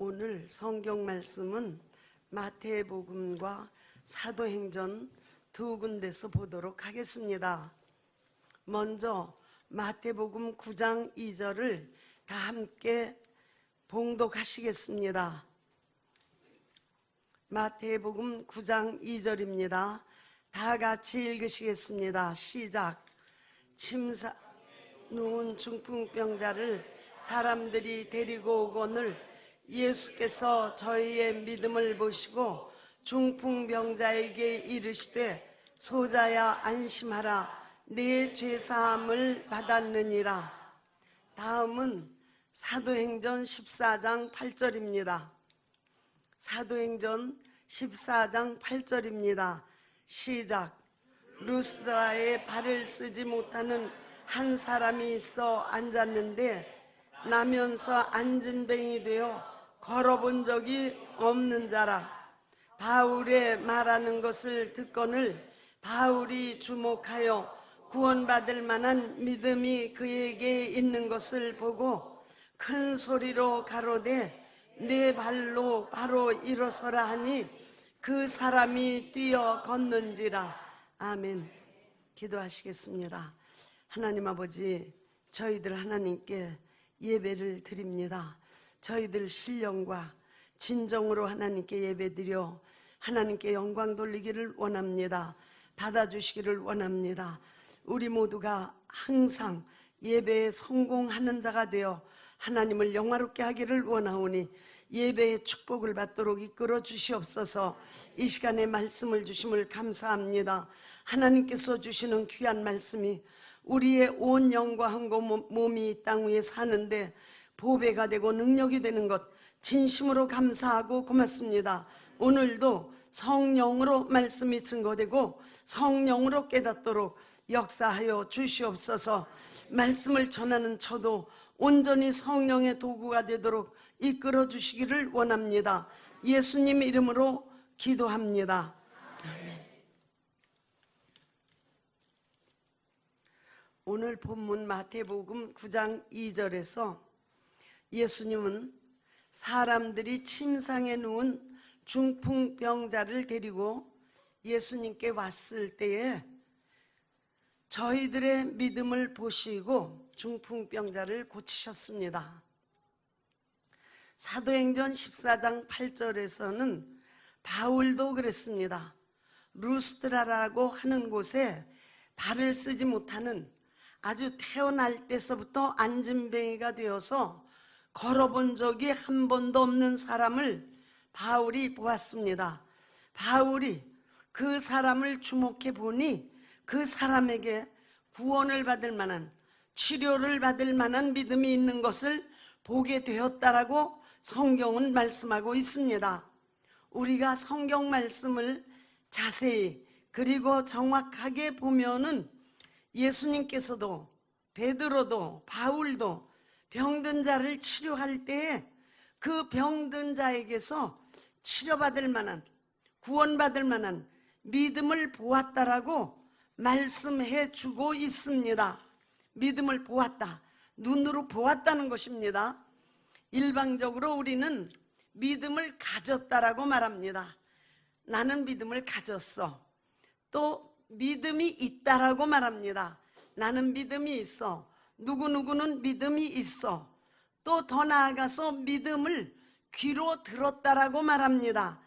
오늘 성경 말씀은 마태복음과 사도행전 두 군데서 보도록 하겠습니다. 먼저 마태복음 9장 2절을 다 함께 봉독하시겠습니다. 마태복음 9장 2절입니다. 다 같이 읽으시겠습니다. 시작. 침사 누운 중풍병자를 사람들이 데리고 오거늘 예수께서 저희의 믿음을 보시고 중풍병자에게 이르시되 소자야 안심하라 네 죄사함을 받았느니라. 다음은 사도행전 14장 8절입니다. 사도행전 14장 8절입니다. 시작. 루스드라에 발을 쓰지 못하는 한 사람이 있어 앉았는데 나면서 앉은 뱅이 되어 걸어본 적이 없는 자라. 바울의 말하는 것을 듣거늘 바울이 주목하여 구원받을 만한 믿음이 그에게 있는 것을 보고 큰 소리로 가로되 내 발로 바로 일어서라 하니 그 사람이 뛰어 걷는지라. 아멘. 기도하시겠습니다. 하나님 아버지, 저희들 하나님께 예배를 드립니다. 저희들 신령과 진정으로 하나님께 예배드려 하나님께 영광 돌리기를 원합니다. 받아주시기를 원합니다. 우리 모두가 항상 예배에 성공하는 자가 되어 하나님을 영화롭게 하기를 원하오니 예배의 축복을 받도록 이끌어 주시옵소서. 이 시간에 말씀을 주심을 감사합니다. 하나님께서 주시는 귀한 말씀이 우리의 온 영과 한고 몸이 이 땅 위에 사는데 보배가 되고 능력이 되는 것 진심으로 감사하고 고맙습니다. 오늘도 성령으로 말씀이 증거되고 성령으로 깨닫도록 역사하여 주시옵소서. 말씀을 전하는 저도 온전히 성령의 도구가 되도록 이끌어 주시기를 원합니다. 예수님 이름으로 기도합니다. 아멘. 오늘 본문 마태복음 9장 2절에서 예수님은 사람들이 침상에 누운 중풍병자를 데리고 예수님께 왔을 때에 저희들의 믿음을 보시고 중풍병자를 고치셨습니다. 사도행전 14장 8절에서는 바울도 그랬습니다. 루스드라라고 하는 곳에 발을 쓰지 못하는 아주 태어날 때서부터 앉은뱅이가 되어서 걸어본 적이 한 번도 없는 사람을 바울이 보았습니다. 바울이 그 사람을 주목해 보니 그 사람에게 구원을 받을 만한, 치료를 받을 만한 믿음이 있는 것을 보게 되었다라고 성경은 말씀하고 있습니다. 우리가 성경 말씀을 자세히 그리고 정확하게 보면은 예수님께서도 베드로도 바울도 병든 자를 치료할 때에 그 병든 자에게서 치료받을 만한, 구원받을 만한 믿음을 보았다라고 말씀해 주고 있습니다. 믿음을 보았다, 눈으로 보았다는 것입니다. 일방적으로 우리는 믿음을 가졌다라고 말합니다. 나는 믿음을 가졌어. 또 믿음이 있다라고 말합니다. 나는 믿음이 있어. 누구누구는 믿음이 있어. 또 더 나아가서 믿음을 귀로 들었다라고 말합니다.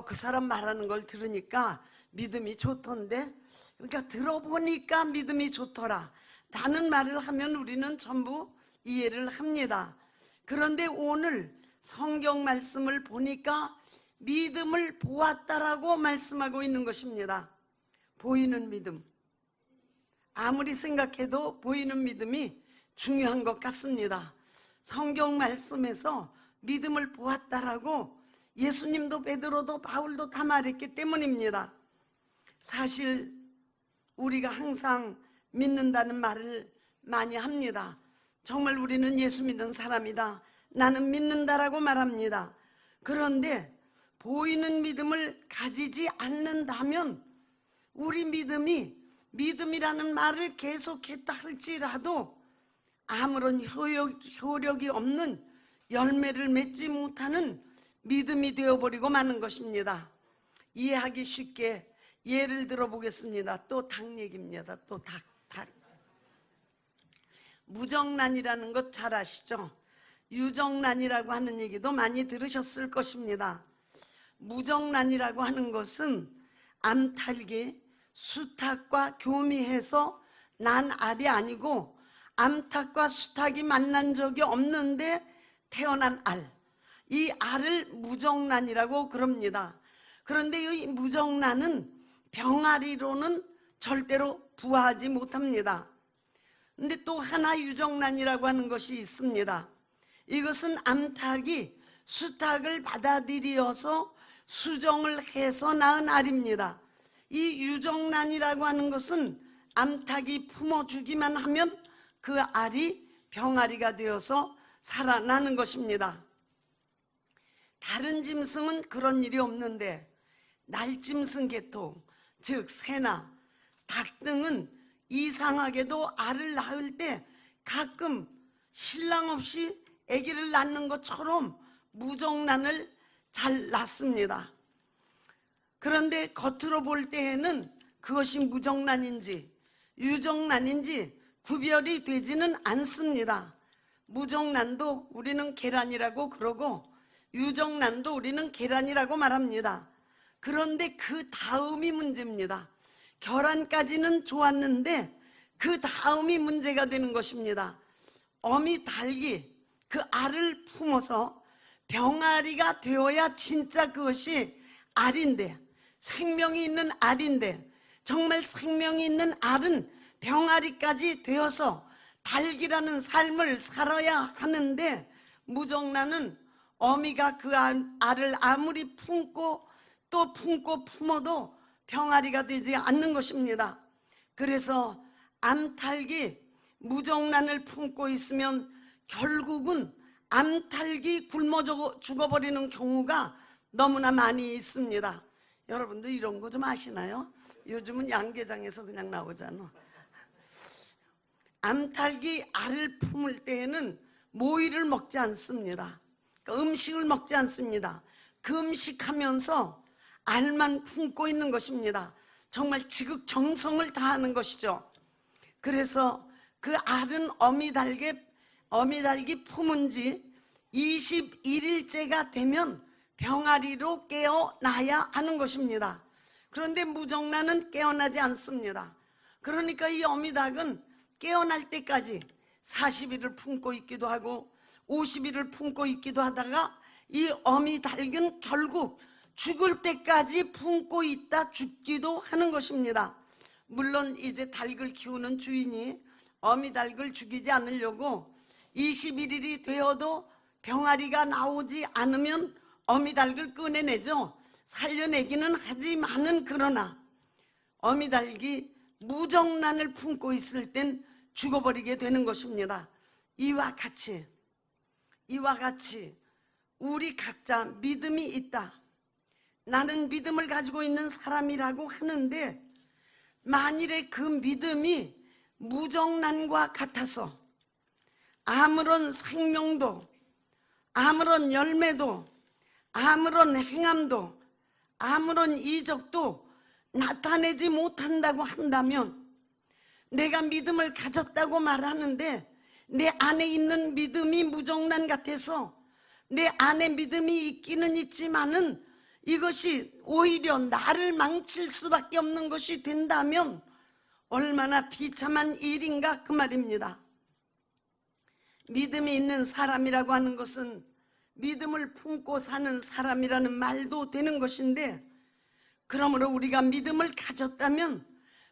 그 사람 말하는 걸 들으니까 믿음이 좋던데, 그러니까 들어보니까 믿음이 좋더라 라는 말을 하면 우리는 전부 이해를 합니다. 그런데 오늘 성경 말씀을 보니까 믿음을 보았다라고 말씀하고 있는 것입니다. 보이는 믿음, 아무리 생각해도 보이는 믿음이 중요한 것 같습니다. 성경 말씀에서 믿음을 보았다라고 예수님도 베드로도 바울도 다 말했기 때문입니다. 사실 우리가 항상 믿는다는 말을 많이 합니다. 정말 우리는 예수 믿는 사람이다, 나는 믿는다라고 말합니다. 그런데 보이는 믿음을 가지지 않는다면 우리 믿음이라는 말을 계속했다 할지라도 아무런 효력이 없는 열매를 맺지 못하는 믿음이 되어버리고 마는 것입니다. 이해하기 쉽게 예를 들어보겠습니다. 또 닭 얘기입니다. 또 닭. 무정란이라는 것 잘 아시죠? 유정란이라고 하는 얘기도 많이 들으셨을 것입니다. 무정란이라고 하는 것은 암탉이 수탉과 교미해서 난 알이 아니고 암탉과 수탉이 만난 적이 없는데 태어난 알, 이 알을 무정란이라고 그럽니다. 그런데 이 무정란은 병아리로는 절대로 부화하지 못합니다. 근데 또 하나 유정란이라고 하는 것이 있습니다. 이것은 암탉이 수탉을 받아들여서 수정을 해서 낳은 알입니다. 이 유정란이라고 하는 것은 암탉이 품어주기만 하면 그 알이 병아리가 되어서 살아나는 것입니다. 다른 짐승은 그런 일이 없는데 날짐승 계통, 즉 새나 닭 등은 이상하게도 알을 낳을 때 가끔 신랑 없이 아기를 낳는 것처럼 무정란을 잘 낳습니다. 그런데 겉으로 볼 때에는 그것이 무정란인지 유정란인지 구별이 되지는 않습니다. 무정란도 우리는 계란이라고 그러고 유정란도 우리는 계란이라고 말합니다. 그런데 그 다음이 문제입니다. 결란까지는 좋았는데 그 다음이 문제가 되는 것입니다. 어미 닭이 그 알을 품어서 병아리가 되어야 진짜 그것이 알인데, 생명이 있는 알인데, 정말 생명이 있는 알은 병아리까지 되어서 닭이라는 삶을 살아야 하는데, 무정란은 어미가 그 알을 아무리 품고 또 품고 품어도 병아리가 되지 않는 것입니다. 그래서 암탉이 무정란을 품고 있으면 결국은 암탉이 굶어 죽어버리는 경우가 너무나 많이 있습니다. 여러분들 이런 거 좀 아시나요? 요즘은 양계장에서 그냥 나오잖아. 암탉이 알을 품을 때에는 모이를 먹지 않습니다. 음식을 먹지 않습니다. 그 음식하면서 알만 품고 있는 것입니다. 정말 지극정성을 다하는 것이죠. 그래서 그 알은 어미닭이 품은 지 21일째가 되면 병아리로 깨어나야 하는 것입니다. 그런데 무정란은 깨어나지 않습니다. 그러니까 이 어미닭은 깨어날 때까지 40일을 품고 있기도 하고 50일을 품고 있기도 하다가 이 어미닭은 결국 죽을 때까지 품고 있다 죽기도 하는 것입니다. 물론 이제 닭을 키우는 주인이 어미닭을 죽이지 않으려고 21일이 되어도 병아리가 나오지 않으면 어미닭을 꺼내내죠. 살려내기는 하지만은 같으나 어미닭이 무정란을 품고 있을 땐 죽어버리게 되는 것입니다. 이와 같이 우리 각자 믿음이 있다. 나는 믿음을 가지고 있는 사람이라고 하는데 만일에 그 믿음이 무정란과 같아서 아무런 생명도 아무런 열매도 아무런 행함도 아무런 이적도 나타내지 못한다고 한다면 내가 믿음을 가졌다고 말하는데 내 안에 있는 믿음이 무정란 같아서 내 안에 믿음이 있기는 있지만은 이것이 오히려 나를 망칠 수밖에 없는 것이 된다면 얼마나 비참한 일인가 그 말입니다. 믿음이 있는 사람이라고 하는 것은 믿음을 품고 사는 사람이라는 말도 되는 것인데 그러므로 우리가 믿음을 가졌다면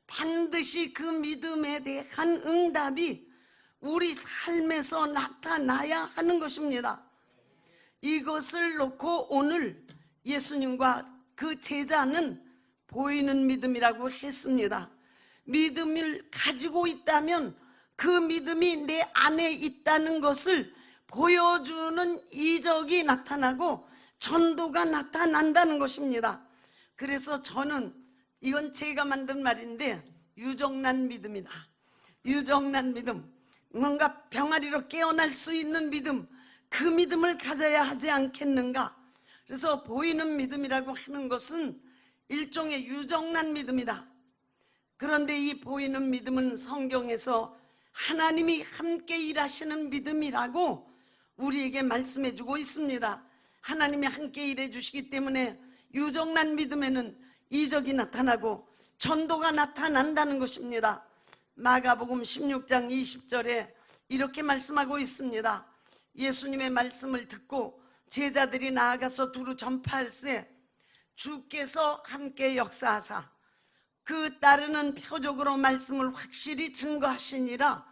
반드시 그 믿음에 대한 응답이 우리 삶에서 나타나야 하는 것입니다. 이것을 놓고 오늘 예수님과 그 제자는 보이는 믿음이라고 했습니다. 믿음을 가지고 있다면 그 믿음이 내 안에 있다는 것을 보여주는 이적이 나타나고 전도가 나타난다는 것입니다. 그래서 저는 이건 제가 만든 말인데 유정란 믿음이다. 유정란 믿음, 뭔가 병아리로 깨어날 수 있는 믿음, 그 믿음을 가져야 하지 않겠는가? 그래서 보이는 믿음이라고 하는 것은 일종의 유정란 믿음이다. 그런데 이 보이는 믿음은 성경에서 하나님이 함께 일하시는 믿음이라고 우리에게 말씀해 주고 있습니다. 하나님이 함께 일해 주시기 때문에 유정란 믿음에는 이적이 나타나고 전도가 나타난다는 것입니다. 마가복음 16장 20절에 이렇게 말씀하고 있습니다. 예수님의 말씀을 듣고 제자들이 나아가서 두루 전파할세 주께서 함께 역사하사 그 따르는 표적으로 말씀을 확실히 증거하시니라.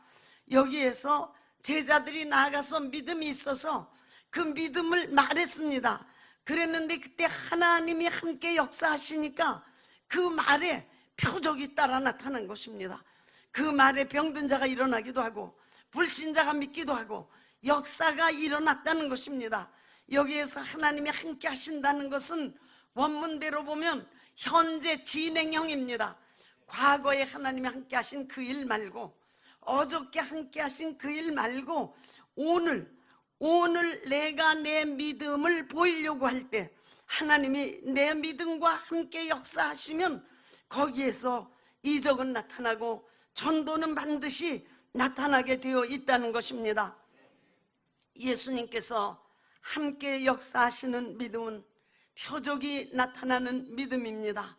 여기에서 제자들이 나아가서 믿음이 있어서 그 믿음을 말했습니다. 그랬는데 그때 하나님이 함께 역사하시니까 그 말에 표적이 따라 나타난 것입니다. 그 말에 병든 자가 일어나기도 하고 불신자가 믿기도 하고 역사가 일어났다는 것입니다. 여기에서 하나님이 함께 하신다는 것은 원문대로 보면 현재 진행형입니다. 과거에 하나님이 함께 하신 그 일 말고, 어저께 함께 하신 그 일 말고 오늘 내가 내 믿음을 보이려고 할 때 하나님이 내 믿음과 함께 역사하시면 거기에서 이적은 나타나고 전도는 반드시 나타나게 되어 있다는 것입니다. 예수님께서 함께 역사하시는 믿음은 표적이 나타나는 믿음입니다.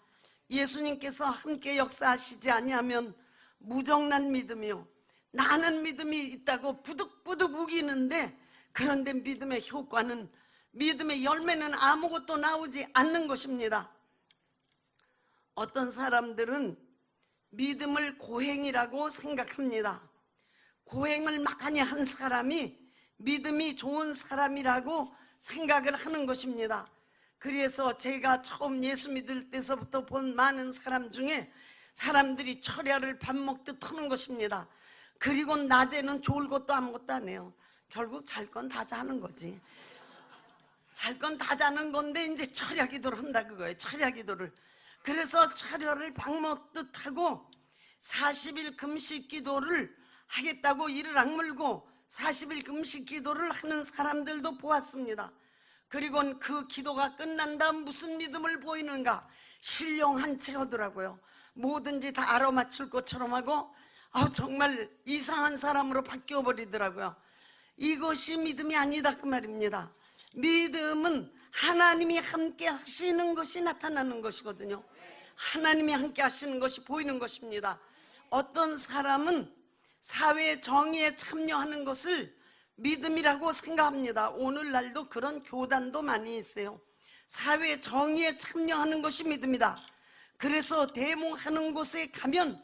예수님께서 함께 역사하시지 아니하면 무정란 믿음이요, 나는 믿음이 있다고 부득부득 우기는데 그런데 믿음의 효과는, 믿음의 열매는 아무것도 나오지 않는 것입니다. 어떤 사람들은 믿음을 고행이라고 생각합니다. 고행을 많이 한 사람이 믿음이 좋은 사람이라고 생각을 하는 것입니다. 그래서 제가 처음 예수 믿을 때서부터 본 많은 사람 중에 사람들이 철야를 밥 먹듯 하는 것입니다. 그리고 낮에는 좋을 것도 아무것도 안 해요. 결국 잘 건 다 자는 거지. 잘 건 다 자는 건데 이제 철야 기도를 한다 그거예요. 철야 기도를. 그래서 철야를 밥 먹듯 하고 40일 금식 기도를 하겠다고 이를 악물고 40일 금식 기도를 하는 사람들도 보았습니다. 그리고 그 기도가 끝난 다음 무슨 믿음을 보이는가? 신령한 채 하더라고요. 뭐든지 다 알아맞힐 것처럼 하고 정말 이상한 사람으로 바뀌어 버리더라고요. 이것이 믿음이 아니다 그 말입니다. 믿음은 하나님이 함께 하시는 것이 나타나는 것이거든요. 하나님이 함께 하시는 것이 보이는 것입니다. 어떤 사람은 사회 정의에 참여하는 것을 믿음이라고 생각합니다. 오늘날도 그런 교단도 많이 있어요. 사회 정의에 참여하는 것이 믿음이다. 그래서 대모하는 곳에 가면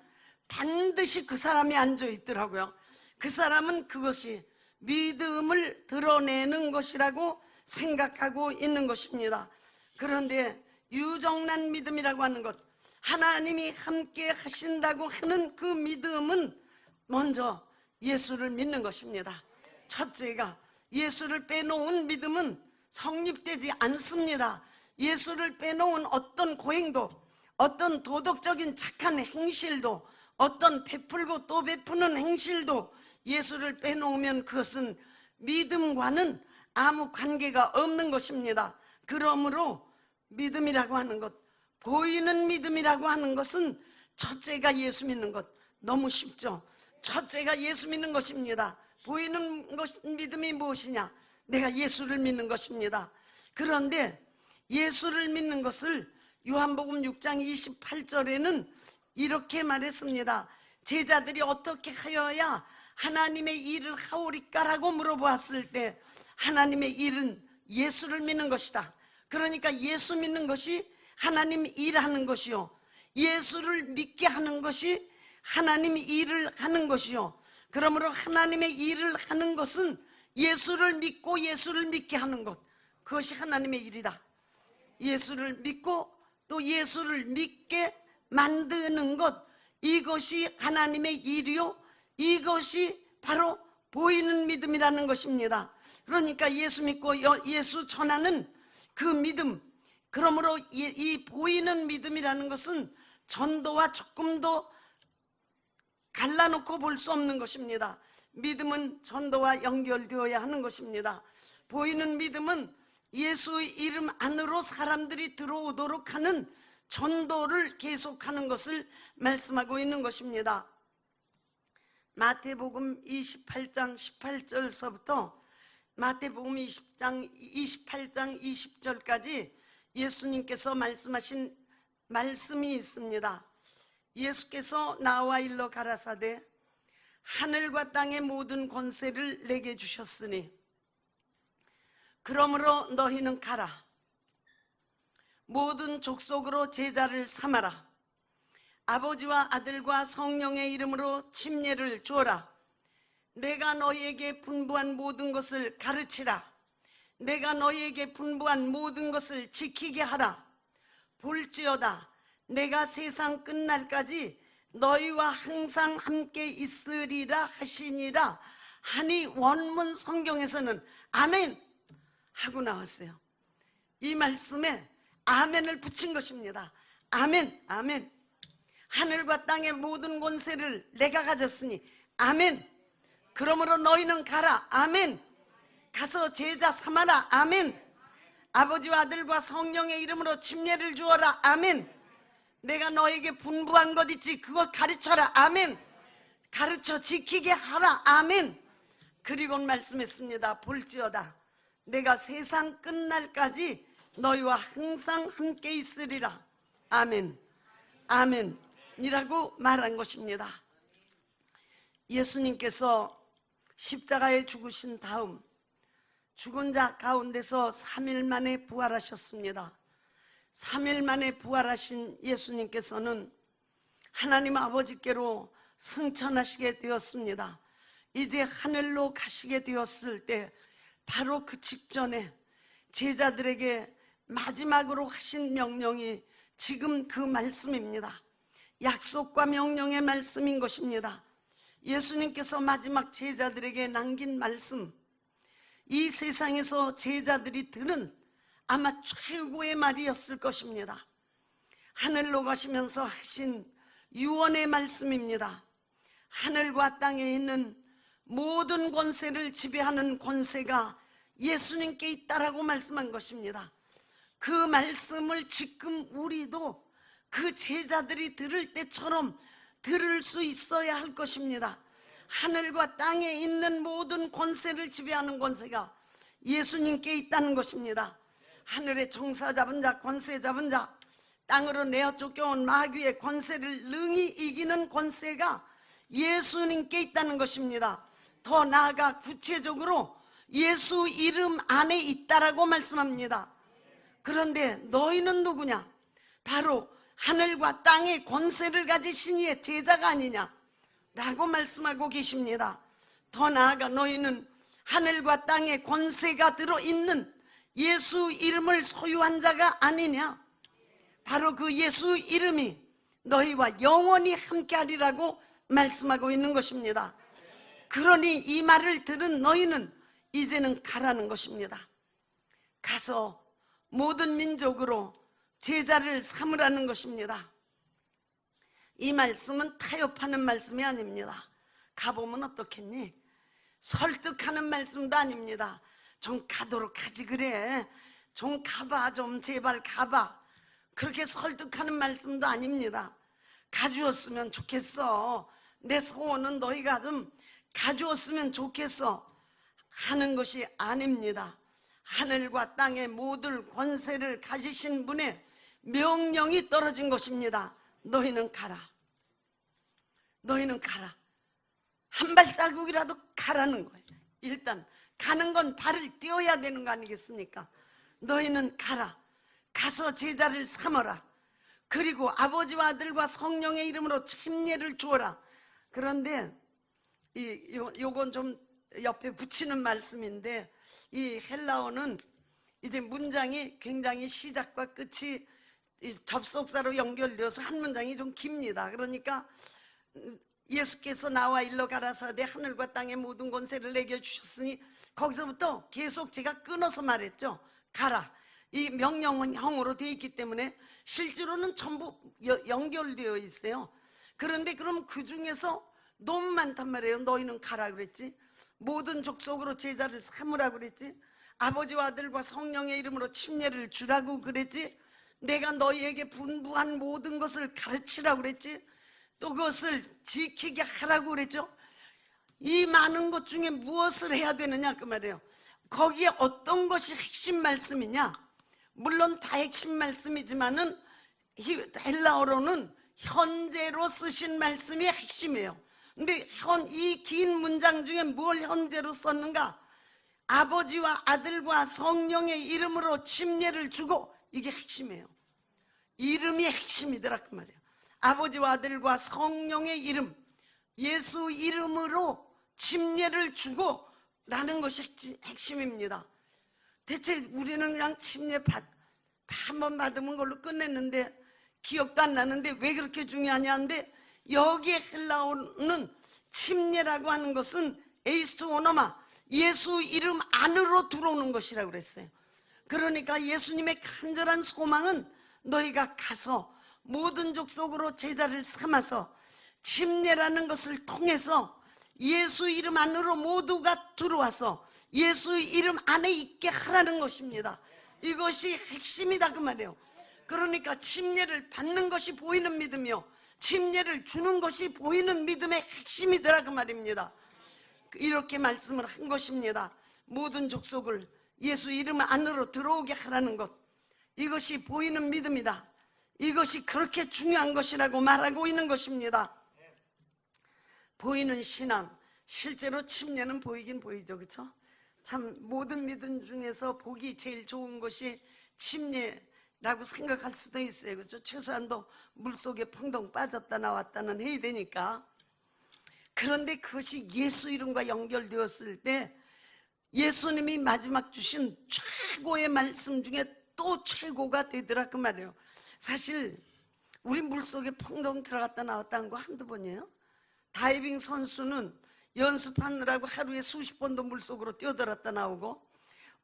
반드시 그 사람이 앉아 있더라고요. 그 사람은 그것이 믿음을 드러내는 것이라고 생각하고 있는 것입니다. 그런데 유정란 믿음이라고 하는 것, 하나님이 함께 하신다고 하는 그 믿음은 먼저 예수를 믿는 것입니다. 첫째가 예수를 빼놓은 믿음은 성립되지 않습니다. 예수를 빼놓은 어떤 고행도, 어떤 도덕적인 착한 행실도, 어떤 베풀고 또 베푸는 행실도 예수를 빼놓으면 그것은 믿음과는 아무 관계가 없는 것입니다. 그러므로 믿음이라고 하는 것, 보이는 믿음이라고 하는 것은 첫째가 예수 믿는 것. 너무 쉽죠? 첫째가 예수 믿는 것입니다. 보이는 믿음이 무엇이냐? 내가 예수를 믿는 것입니다. 그런데 예수를 믿는 것을 요한복음 6장 28절에는 이렇게 말했습니다. 제자들이 어떻게 하여야 하나님의 일을 하오리까라고 물어보았을 때 하나님의 일은 예수를 믿는 것이다. 그러니까 예수 믿는 것이 하나님 일하는 것이요, 예수를 믿게 하는 것이 하나님이 일을 하는 것이요, 그러므로 하나님의 일을 하는 것은 예수를 믿고 예수를 믿게 하는 것, 그것이 하나님의 일이다. 예수를 믿고 또 예수를 믿게 만드는 것, 이것이 하나님의 일이요, 이것이 바로 보이는 믿음이라는 것입니다. 그러니까 예수 믿고 예수 전하는 그 믿음, 그러므로 이 보이는 믿음이라는 것은 전도와 조금도 갈라놓고 볼 수 없는 것입니다. 믿음은 전도와 연결되어야 하는 것입니다. 보이는 믿음은 예수의 이름 안으로 사람들이 들어오도록 하는 전도를 계속하는 것을 말씀하고 있는 것입니다. 마태복음 28장 18절서부터 마태복음 28장 20절까지 예수님께서 말씀하신 말씀이 있습니다. 예수께서 나와 일러 가라사대 하늘과 땅의 모든 권세를 내게 주셨으니 그러므로 너희는 가라. 모든 족속으로 제자를 삼아라. 아버지와 아들과 성령의 이름으로 침례를 주어라. 내가 너희에게 분부한 모든 것을 가르치라. 내가 너희에게 분부한 모든 것을 지키게 하라. 볼지어다 내가 세상 끝날까지 너희와 항상 함께 있으리라 하시니라 하니 원문 성경에서는 아멘 하고 나왔어요. 이 말씀에 아멘을 붙인 것입니다. 아멘, 아멘. 하늘과 땅의 모든 권세를 내가 가졌으니 아멘. 그러므로 너희는 가라. 아멘. 가서 제자 삼아라. 아멘. 아버지와 아들과 성령의 이름으로 침례를 주어라. 아멘. 내가 너에게 분부한 것 있지 그것 가르쳐라. 아멘. 가르쳐 지키게 하라. 아멘. 그리고 말씀했습니다. 볼지어다 내가 세상 끝날까지 너희와 항상 함께 있으리라. 아멘. 아멘 이라고 말한 것입니다. 예수님께서 십자가에 죽으신 다음 죽은 자 가운데서 3일 만에 부활하셨습니다. 3일 만에 부활하신 예수님께서는 하나님 아버지께로 승천하시게 되었습니다. 이제 하늘로 가시게 되었을 때 바로 그 직전에 제자들에게 마지막으로 하신 명령이 지금 그 말씀입니다. 약속과 명령의 말씀인 것입니다. 예수님께서 마지막 제자들에게 남긴 말씀, 이 세상에서 제자들이 들은 아마 최고의 말이었을 것입니다. 하늘로 가시면서 하신 유언의 말씀입니다. 하늘과 땅에 있는 모든 권세를 지배하는 권세가 예수님께 있다라고 말씀한 것입니다. 그 말씀을 지금 우리도 그 제자들이 들을 때처럼 들을 수 있어야 할 것입니다. 하늘과 땅에 있는 모든 권세를 지배하는 권세가 예수님께 있다는 것입니다. 하늘의 정사 잡은 자, 권세 잡은 자, 땅으로 내어 쫓겨온 마귀의 권세를 능히 이기는 권세가 예수님께 있다는 것입니다. 더 나아가 구체적으로 예수 이름 안에 있다라고 말씀합니다. 그런데 너희는 누구냐? 바로 하늘과 땅의 권세를 가지신 이의 제자가 아니냐? 라고 말씀하고 계십니다. 더 나아가 너희는 하늘과 땅의 권세가 들어있는 예수 이름을 소유한 자가 아니냐? 바로 그 예수 이름이 너희와 영원히 함께하리라고 말씀하고 있는 것입니다. 그러니 이 말을 들은 너희는 이제는 가라는 것입니다. 가서 모든 민족으로 제자를 삼으라는 것입니다. 이 말씀은 타협하는 말씀이 아닙니다. 가보면 어떻겠니? 설득하는 말씀도 아닙니다. 좀 가도록 하지 그래. 좀 가봐. 좀 제발 가봐. 그렇게 설득하는 말씀도 아닙니다. 가주었으면 좋겠어. 내 소원은 너희가 좀 가주었으면 좋겠어 하는 것이 아닙니다. 하늘과 땅의 모든 권세를 가지신 분의 명령이 떨어진 것입니다. 너희는 가라. 너희는 가라. 한 발자국이라도 가라는 거예요. 일단 가는 건 발을 띄워야 되는 거 아니겠습니까? 너희는 가라. 가서 제자를 삼어라. 그리고 아버지와 아들과 성령의 이름으로 침례를 주어라. 그런데 요건 좀 옆에 붙이는 말씀인데, 이 헬라어는 이제 문장이 굉장히 시작과 끝이 접속사로 연결되어서 한 문장이 좀 깁니다. 그러니까 예수께서 나와 일러 가라사대 하늘과 땅의 모든 권세를 내게 주셨으니, 거기서부터 계속 제가 끊어서 말했죠. 가라. 이 명령은 형으로 되어 있기 때문에 실제로는 전부 연결되어 있어요. 그런데 그럼 그 중에서 너무 많단 말이에요. 너희는 가라 그랬지. 모든 족속으로 제자를 삼으라 그랬지. 아버지와 아들과 성령의 이름으로 침례를 주라고 그랬지. 내가 너희에게 분부한 모든 것을 가르치라고 그랬지. 또 그것을 지키게 하라고 그랬죠. 이 많은 것 중에 무엇을 해야 되느냐 그 말이에요. 거기에 어떤 것이 핵심 말씀이냐? 물론 다 핵심 말씀이지만은 헬라어로는 현재로 쓰신 말씀이 핵심이에요. 근데 이 긴 문장 중에 뭘 현재로 썼는가? 아버지와 아들과 성령의 이름으로 침례를 주고, 이게 핵심이에요. 이름이 핵심이더라 그 말이에요. 아버지와 아들과 성령의 이름, 예수 이름으로 침례를 주고 라는 것이 핵심입니다. 대체 우리는 그냥 침례 한 번 받으면 그걸로 끝냈는데 기억도 안 나는데 왜 그렇게 중요하냐는데, 여기에 헬라어는 침례라고 하는 것은 에이스토 오노마, 예수 이름 안으로 들어오는 것이라고 그랬어요. 그러니까 예수님의 간절한 소망은 너희가 가서 모든 족속으로 제자를 삼아서 침례라는 것을 통해서 예수 이름 안으로 모두가 들어와서 예수 이름 안에 있게 하라는 것입니다. 이것이 핵심이다 그 말이에요. 그러니까 침례를 받는 것이 보이는 믿음이요, 침례를 주는 것이 보이는 믿음의 핵심이더라 그 말입니다. 이렇게 말씀을 한 것입니다. 모든 족속을 예수 이름 안으로 들어오게 하라는 것, 이것이 보이는 믿음이다. 이것이 그렇게 중요한 것이라고 말하고 있는 것입니다. 보이는 신앙, 실제로 침례는 보이긴 보이죠, 그렇죠? 참 모든 믿음 중에서 보기 제일 좋은 것이 침례라고 생각할 수도 있어요, 그렇죠? 최소한도 물속에 펑덩 빠졌다 나왔다는 해야 되니까. 그런데 그것이 예수 이름과 연결되었을 때 예수님이 마지막 주신 최고의 말씀 중에 또 최고가 되더라 그 말이에요. 사실 우리 물속에 펑덩 들어갔다 나왔다는 거 한두 번이에요. 다이빙 선수는 연습하느라고 하루에 수십 번도 물속으로 뛰어들었다 나오고,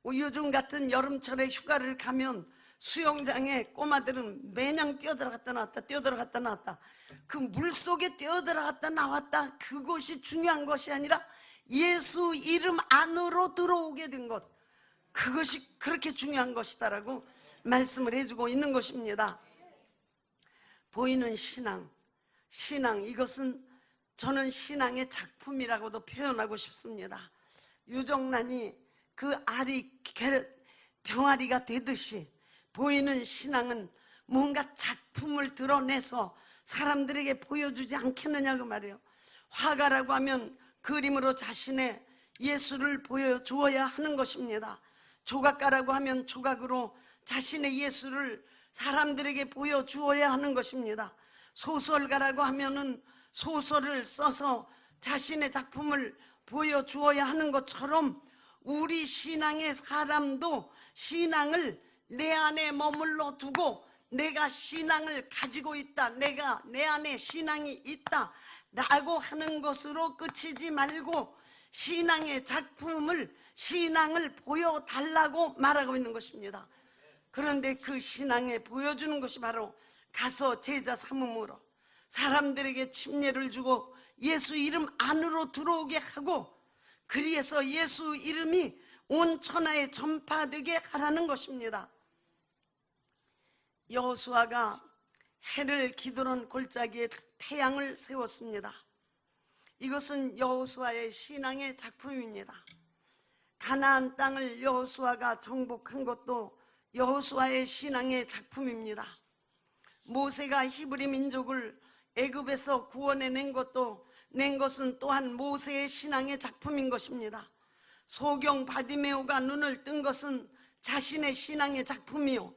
요즘 같은 여름철에 휴가를 가면 수영장에 꼬마들은 매년 뛰어들어갔다 나왔다. 그 물속에 뛰어들어갔다 나왔다, 그것이 중요한 것이 아니라 예수 이름 안으로 들어오게 된 것, 그것이 그렇게 중요한 것이다라고 말씀을 해주고 있는 것입니다. 보이는 신앙, 이것은 저는 신앙의 작품이라고도 표현하고 싶습니다. 유정란이 그 알이 병아리가 되듯이 보이는 신앙은 뭔가 작품을 드러내서 사람들에게 보여주지 않겠느냐 그 말이에요. 화가라고 하면 그림으로 자신의 예술을 보여주어야 하는 것입니다. 조각가라고 하면 조각으로 자신의 예술을 사람들에게 보여주어야 하는 것입니다. 소설가라고 하면은 소설을 써서 자신의 작품을 보여주어야 하는 것처럼 우리 신앙의 사람도 신앙을 내 안에 머물러 두고 내가 신앙을 가지고 있다, 내가 내 안에 신앙이 있다 라고 하는 것으로 그치지 말고 신앙의 작품을, 신앙을 보여달라고 말하고 있는 것입니다. 그런데 그 신앙에 보여주는 것이 바로 가서 제자 삼음으로 사람들에게 침례를 주고 예수 이름 안으로 들어오게 하고, 그리해서 예수 이름이 온 천하에 전파되게 하라는 것입니다. 여호수아가 해를 기드론 골짜기에 태양을 세웠습니다. 이것은 여호수아의 신앙의 작품입니다. 가나안 땅을 여호수아가 정복한 것도 여호수아의 신앙의 작품입니다. 모세가 히브리 민족을 애굽에서 구원해낸 것은 또한 모세의 신앙의 작품인 것입니다. 소경 바디메오가 눈을 뜬 것은 자신의 신앙의 작품이요,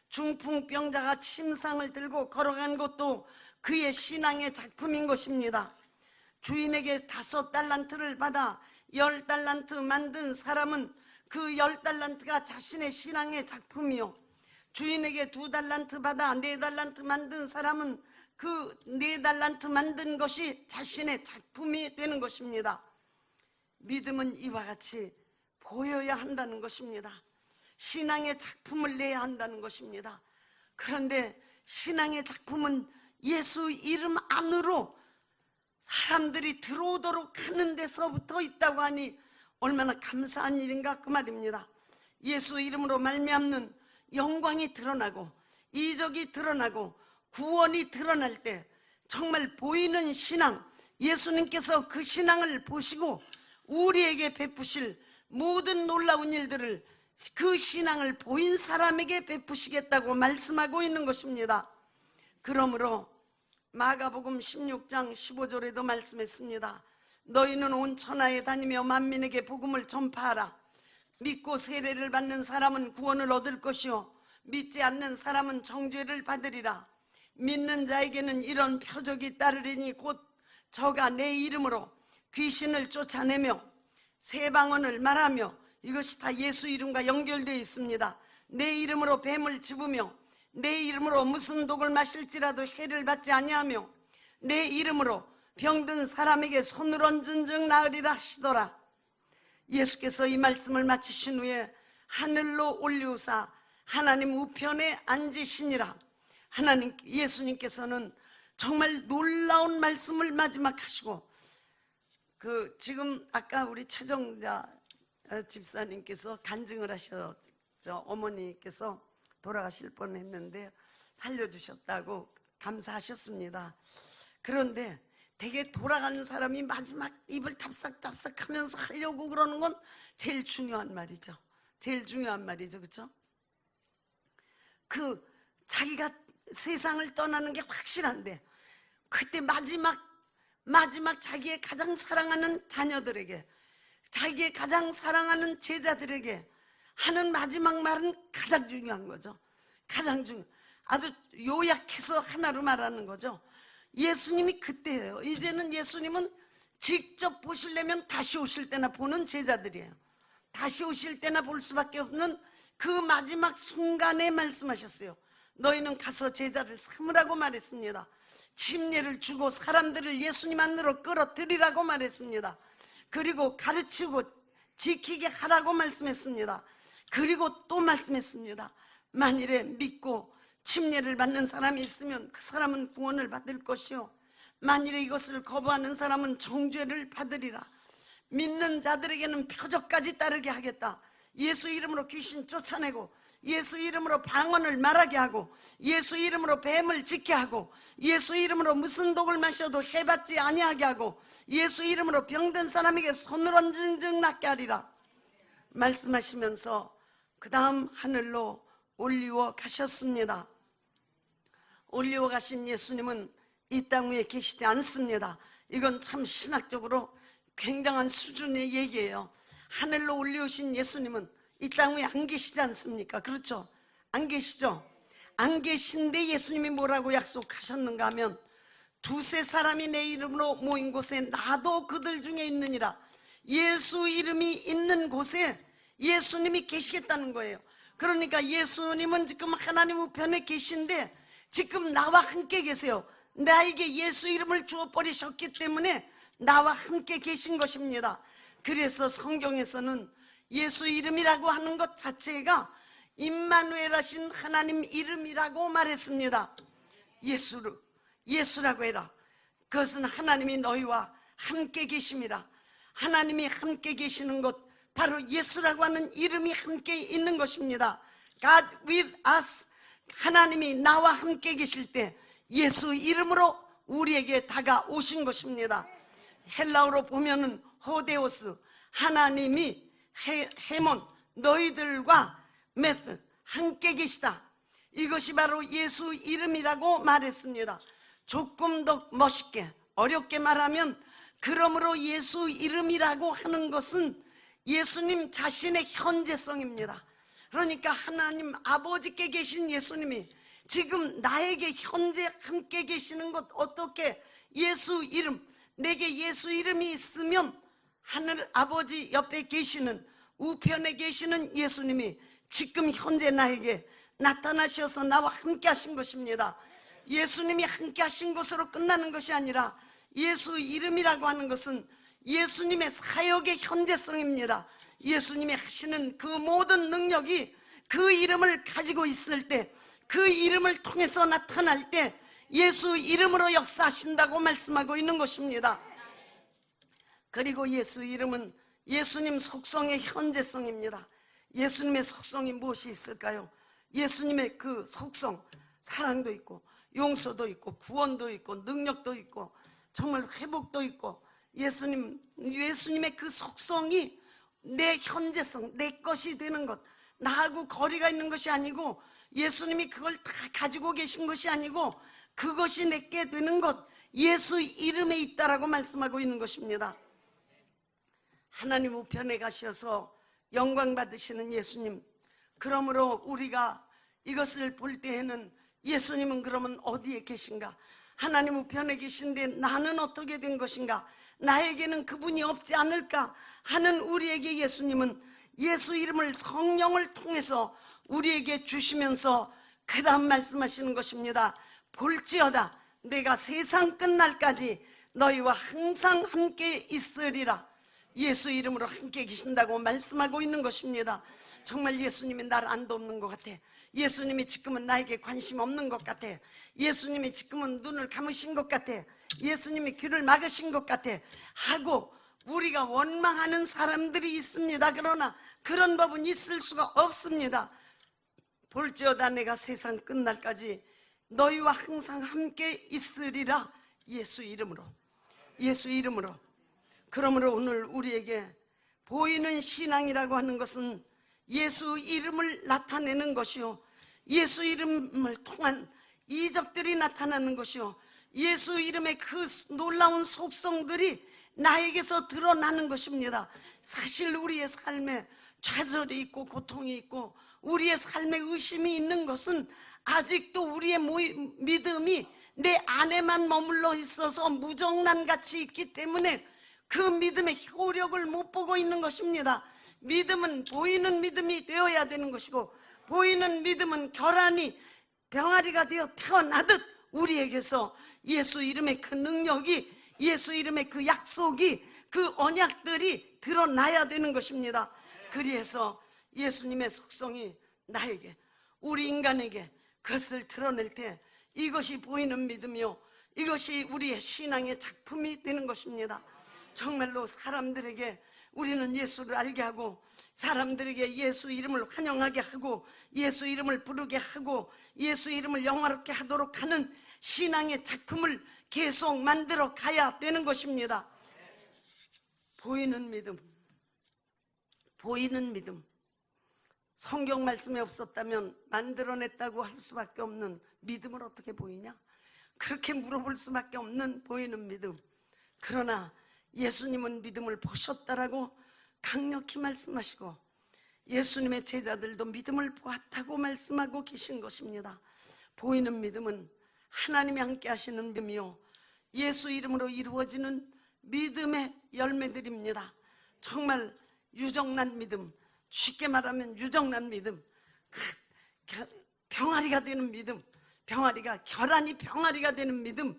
중풍병자가 침상을 들고 걸어간 것도 그의 신앙의 작품인 것입니다. 주인에게 5달란트를 받아 10달란트 만든 사람은 그 10달란트가 자신의 신앙의 작품이요, 주인에게 2달란트 받아 4달란트 만든 사람은 그 4달란트 만든 것이 자신의 작품이 되는 것입니다. 믿음은 이와 같이 보여야 한다는 것입니다. 신앙의 작품을 내야 한다는 것입니다. 그런데 신앙의 작품은 예수 이름 안으로 사람들이 들어오도록 하는 데서부터 있다고 하니 얼마나 감사한 일인가 그 말입니다. 예수 이름으로 말미암는 영광이 드러나고 이적이 드러나고 구원이 드러날 때 정말 보이는 신앙, 예수님께서 그 신앙을 보시고 우리에게 베푸실 모든 놀라운 일들을 그 신앙을 보인 사람에게 베푸시겠다고 말씀하고 있는 것입니다. 그러므로 마가복음 16장 15절에도 말씀했습니다. 너희는 온 천하에 다니며 만민에게 복음을 전파하라. 믿고 세례를 받는 사람은 구원을 얻을 것이요 믿지 않는 사람은 정죄를 받으리라. 믿는 자에게는 이런 표적이 따르리니 곧 저가 내 이름으로 귀신을 쫓아내며 새 방언을 말하며, 이것이 다 예수 이름과 연결되어 있습니다. 내 이름으로 뱀을 집으며 내 이름으로 무슨 독을 마실지라도 해를 받지 아니하며 내 이름으로 병든 사람에게 손을 얹은 즉 나으리라 하시더라. 예수께서 이 말씀을 마치신 후에 하늘로 올리우사 하나님 우편에 앉으시니라. 예수님께서는 정말 놀라운 말씀을 마지막 하시고, 지금 아까 우리 최정자 집사님께서 간증을 하셨죠. 어머니께서 돌아가실 뻔했는데 살려주셨다고 감사하셨습니다. 그런데 되게 돌아가는 사람이 마지막 입을 탑싹탑싹 하면서 하려고 그러는 건 제일 중요한 말이죠. 제일 중요한 말이죠. 그렇죠? 자기가 세상을 떠나는 게 확실한데 그때 마지막 자기의 가장 사랑하는 자녀들에게, 자기의 가장 사랑하는 제자들에게 하는 마지막 말은 가장 중요한 거죠. 아주 요약해서 하나로 말하는 거죠. 예수님이 그때예요. 이제는 예수님은 직접 보시려면 다시 오실 때나 보는 제자들이에요. 다시 오실 때나 볼 수밖에 없는 그 마지막 순간에 말씀하셨어요. 너희는 가서 제자를 삼으라고 말했습니다. 침례를 주고 사람들을 예수님 안으로 끌어들이라고 말했습니다. 그리고 가르치고 지키게 하라고 말씀했습니다. 그리고 또 말씀했습니다. 만일에 믿고 침례를 받는 사람이 있으면 그 사람은 구원을 받을 것이요 만일에 이것을 거부하는 사람은 정죄를 받으리라. 믿는 자들에게는 표적까지 따르게 하겠다. 예수 이름으로 귀신 쫓아내고 예수 이름으로 방언을 말하게 하고 예수 이름으로 뱀을 짖게 하고 예수 이름으로 무슨 독을 마셔도 해받지 아니하게 하고 예수 이름으로 병든 사람에게 손을 얹은 즉 낫게 하리라 말씀하시면서 그 다음 하늘로 올리워 가셨습니다. 올리워 가신 예수님은 이 땅 위에 계시지 않습니다. 이건 참 신학적으로 굉장한 수준의 얘기예요. 하늘로 올리우신 예수님은 이 땅 위에 안 계시지 않습니까? 그렇죠? 안 계시죠? 안 계신데 예수님이 뭐라고 약속하셨는가 하면 두세 사람이 내 이름으로 모인 곳에 나도 그들 중에 있느니라. 예수 이름이 있는 곳에 예수님이 계시겠다는 거예요. 그러니까 예수님은 지금 하나님 우편에 계신데 지금 나와 함께 계세요. 나에게 예수 이름을 주어버리셨기 때문에 나와 함께 계신 것입니다. 그래서 성경에서는 예수 이름이라고 하는 것 자체가 임마누엘 하신 하나님 이름이라고 말했습니다. 예수라고 해라. 그것은 하나님이 너희와 함께 계심이라. 하나님이 함께 계시는 것, 바로 예수라고 하는 이름이 함께 있는 것입니다. God with us, 하나님이 나와 함께 계실 때 예수 이름으로 우리에게 다가오신 것입니다. 헬라어로 보면은 호데오스, 하나님이 헤몬, 너희들과 메스, 함께 계시다. 이것이 바로 예수 이름이라고 말했습니다. 조금 더 멋있게, 어렵게 말하면 그러므로 예수 이름이라고 하는 것은 예수님 자신의 현재성입니다. 그러니까 하나님 아버지께 계신 예수님이 지금 나에게 현재 함께 계시는 것, 어떻게 예수 이름, 내게 예수 이름이 있으면 하늘 아버지 옆에 계시는, 우편에 계시는 예수님이 지금 현재 나에게 나타나셔서 나와 함께 하신 것입니다. 예수님이 함께 하신 것으로 끝나는 것이 아니라 예수 이름이라고 하는 것은 예수님의 사역의 현재성입니다. 예수님이 하시는 그 모든 능력이 그 이름을 가지고 있을 때, 그 이름을 통해서 나타날 때 예수 이름으로 역사하신다고 말씀하고 있는 것입니다. 그리고 예수 이름은 예수님 속성의 현재성입니다. 예수님의 속성이 무엇이 있을까요? 예수님의 그 속성, 사랑도 있고 용서도 있고 구원도 있고 능력도 있고 정말 회복도 있고 예수님의 그 속성이 내 현재성, 내 것이 되는 것, 나하고 거리가 있는 것이 아니고 예수님이 그걸 다 가지고 계신 것이 아니고 그것이 내게 되는 것, 예수 이름에 있다라고 말씀하고 있는 것입니다. 하나님 우편에 가셔서 영광 받으시는 예수님, 그러므로 우리가 이것을 볼 때에는 예수님은 그러면 어디에 계신가? 하나님 우편에 계신데 나는 어떻게 된 것인가? 나에게는 그분이 없지 않을까 하는 우리에게 예수님은 예수 이름을 성령을 통해서 우리에게 주시면서 그 다음 말씀하시는 것입니다. 볼지어다 내가 세상 끝날까지 너희와 항상 함께 있으리라. 예수 이름으로 함께 계신다고 말씀하고 있는 것입니다. 정말 예수님이 나를 안 돕는 것 같아. 예수님이 지금은 나에게 관심 없는 것 같아. 예수님이 지금은 눈을 감으신 것 같아. 예수님이 귀를 막으신 것 같아 하고 우리가 원망하는 사람들이 있습니다. 그러나 그런 법은 있을 수가 없습니다. 볼지어다 내가 세상 끝날까지 너희와 항상 함께 있으리라. 예수 이름으로, 예수 이름으로. 그러므로 오늘 우리에게 보이는 신앙이라고 하는 것은 예수 이름을 나타내는 것이요, 예수 이름을 통한 이적들이 나타나는 것이요, 예수 이름의 그 놀라운 속성들이 나에게서 드러나는 것입니다. 사실 우리의 삶에 좌절이 있고 고통이 있고 우리의 삶에 의심이 있는 것은 아직도 우리의 믿음이 내 안에만 머물러 있어서 무정란같이 있기 때문에 그 믿음의 효력을 못 보고 있는 것입니다. 믿음은 보이는 믿음이 되어야 되는 것이고 보이는 믿음은 결안이 병아리가 되어 태어나듯 우리에게서 예수 이름의 그 능력이, 예수 이름의 그 약속이, 그 언약들이 드러나야 되는 것입니다. 그래서 예수님의 속성이 나에게, 우리 인간에게 그것을 드러낼 때 이것이 보이는 믿음이요, 이것이 우리의 신앙의 작품이 되는 것입니다. 정말로 사람들에게 우리는 예수를 알게 하고 사람들에게 예수 이름을 환영하게 하고 예수 이름을 부르게 하고 예수 이름을 영화롭게 하도록 하는 신앙의 작품을 계속 만들어 가야 되는 것입니다. 보이는 믿음, 보이는 믿음. 성경 말씀이 없었다면 만들어냈다고 할 수밖에 없는 믿음을 어떻게 보이냐? 그렇게 물어볼 수밖에 없는 보이는 믿음. 그러나 예수님은 믿음을 보셨다라고 강력히 말씀하시고 예수님의 제자들도 믿음을 보았다고 말씀하고 계신 것입니다. 보이는 믿음은 하나님이 함께 하시는 믿음이요, 예수 이름으로 이루어지는 믿음의 열매들입니다. 정말 유정란 믿음, 쉽게 말하면 유정란 믿음, 병아리가 되는 믿음, 병아리가 결안이 병아리가 되는 믿음,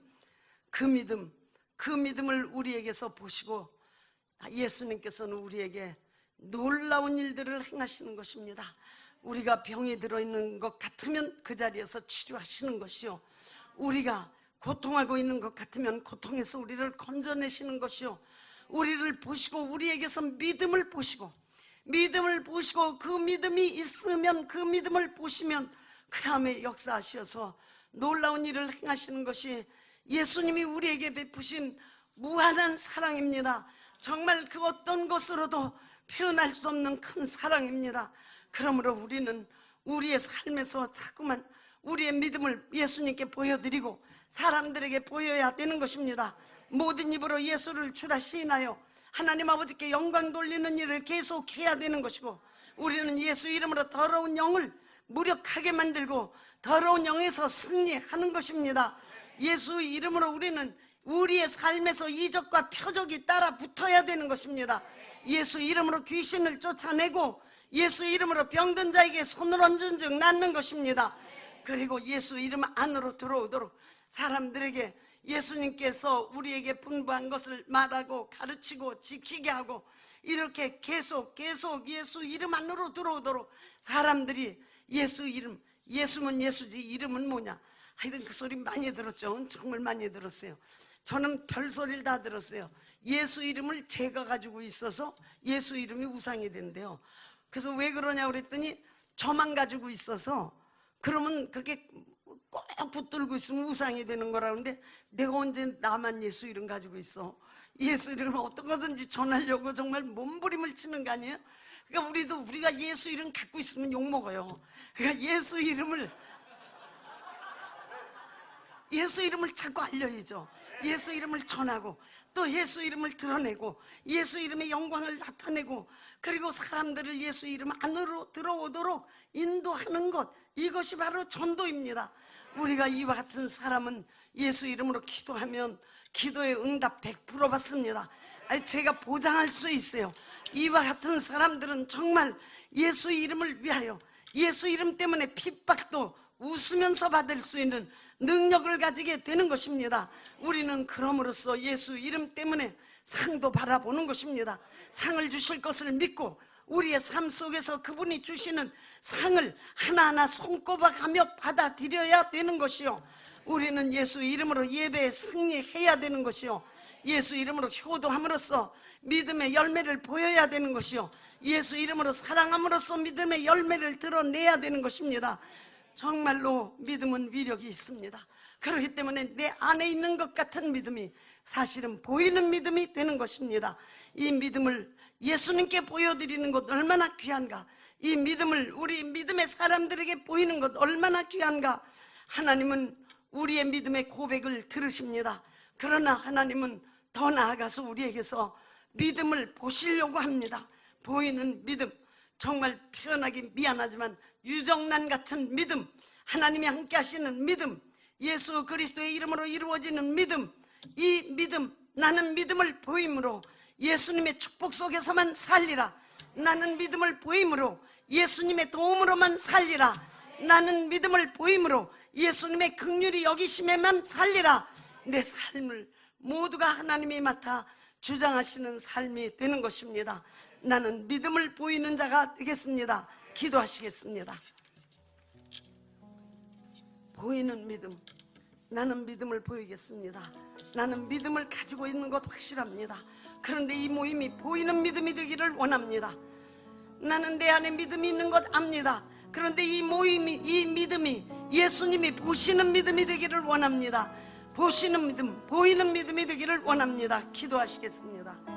그 믿음을 우리에게서 보시고 예수님께서는 우리에게 놀라운 일들을 행하시는 것입니다. 우리가 병이 들어있는 것 같으면 그 자리에서 치료하시는 것이요, 우리가 고통하고 있는 것 같으면 고통에서 우리를 건져내시는 것이요, 우리를 보시고 우리에게서 믿음을 보시고 그 믿음이 있으면 그 믿음을 보시면 그 다음에 역사하셔서 놀라운 일을 행하시는 것이 예수님이 우리에게 베푸신 무한한 사랑입니다. 정말 그 어떤 것으로도 표현할 수 없는 큰 사랑입니다. 그러므로 우리는 우리의 삶에서 자꾸만 우리의 믿음을 예수님께 보여드리고 사람들에게 보여야 되는 것입니다. 모든 입으로 예수를 주라 시인하여 하나님 아버지께 영광 돌리는 일을 계속해야 되는 것이고 우리는 예수 이름으로 더러운 영을 무력하게 만들고 더러운 영에서 승리하는 것입니다. 예수 이름으로 우리는 우리의 삶에서 이적과 표적이 따라 붙어야 되는 것입니다. 예수 이름으로 귀신을 쫓아내고 예수 이름으로 병든 자에게 손을 얹은 즉 낫는 것입니다. 그리고 예수 이름 안으로 들어오도록 사람들에게 예수님께서 우리에게 분부한 것을 말하고 가르치고 지키게 하고 이렇게 계속 예수 이름 안으로 들어오도록 사람들이 예수 이름, 예수면 예수지 이름은 뭐냐? 하여튼 그 소리 많이 들었죠. 정말 많이 들었어요. 저는 별소리를 다 들었어요. 예수 이름을 제가 가지고 있어서 예수 이름이 우상이 된대요. 그래서 왜 그러냐고 그랬더니 저만 가지고 있어서 그러면 그렇게 꼭 붙들고 있으면 우상이 되는 거라는데, 내가 언제 나만 예수 이름 가지고 있어? 예수 이름을 어떤 거든지 전하려고 정말 몸부림을 치는 거 아니에요? 그러니까 우리가 예수 이름 갖고 있으면 욕먹어요. 그러니까 예수 이름을 자꾸 알려야죠. 예수 이름을 전하고 또 예수 이름을 드러내고 예수 이름의 영광을 나타내고, 그리고 사람들을 예수 이름 안으로 들어오도록 인도하는 것, 이것이 바로 전도입니다. 우리가 이와 같은 사람은 예수 이름으로 기도하면 기도의 응답 100% 받습니다. 제가 보장할 수 있어요. 이와 같은 사람들은 정말 예수 이름을 위하여, 예수 이름 때문에 핍박도 웃으면서 받을 수 있는 능력을 가지게 되는 것입니다. 우리는 그럼으로써 예수 이름 때문에 상도 바라보는 것입니다. 상을 주실 것을 믿고 우리의 삶 속에서 그분이 주시는 상을 하나하나 손꼽아가며 받아들여야 되는 것이요, 우리는 예수 이름으로 예배에 승리해야 되는 것이요, 예수 이름으로 효도함으로써 믿음의 열매를 보여야 되는 것이요, 예수 이름으로 사랑함으로써 믿음의 열매를 드러내야 되는 것입니다. 정말로 믿음은 위력이 있습니다. 그렇기 때문에 내 안에 있는 것 같은 믿음이 사실은 보이는 믿음이 되는 것입니다. 이 믿음을 예수님께 보여드리는 것 얼마나 귀한가, 이 믿음을 우리 믿음의 사람들에게 보이는 것 얼마나 귀한가. 하나님은 우리의 믿음의 고백을 들으십니다. 그러나 하나님은 더 나아가서 우리에게서 믿음을 보시려고 합니다. 보이는 믿음, 정말 표현하기 미안하지만 유정란 같은 믿음, 하나님이 함께 하시는 믿음, 예수 그리스도의 이름으로 이루어지는 믿음, 이 믿음, 나는 믿음을 보임으로 예수님의 축복 속에서만 살리라. 나는 믿음을 보임으로 예수님의 도움으로만 살리라. 나는 믿음을 보임으로 예수님의 긍휼히 여기심에만 살리라. 내 삶을 모두가 하나님이 맡아 주장하시는 삶이 되는 것입니다. 나는 믿음을 보이는 자가 되겠습니다. 기도하시겠습니다. 보이는 믿음, 나는 믿음을 보이겠습니다. 나는 믿음을 가지고 있는 것 확실합니다. 그런데 이 모임이 보이는 믿음이 되기를 원합니다. 나는 내 안에 믿음이 있는 것 압니다. 그런데 이 모임이, 이 믿음이 예수님이 보시는 믿음이 되기를 원합니다. 보시는 믿음, 보이는 믿음이 되기를 원합니다. 기도하시겠습니다.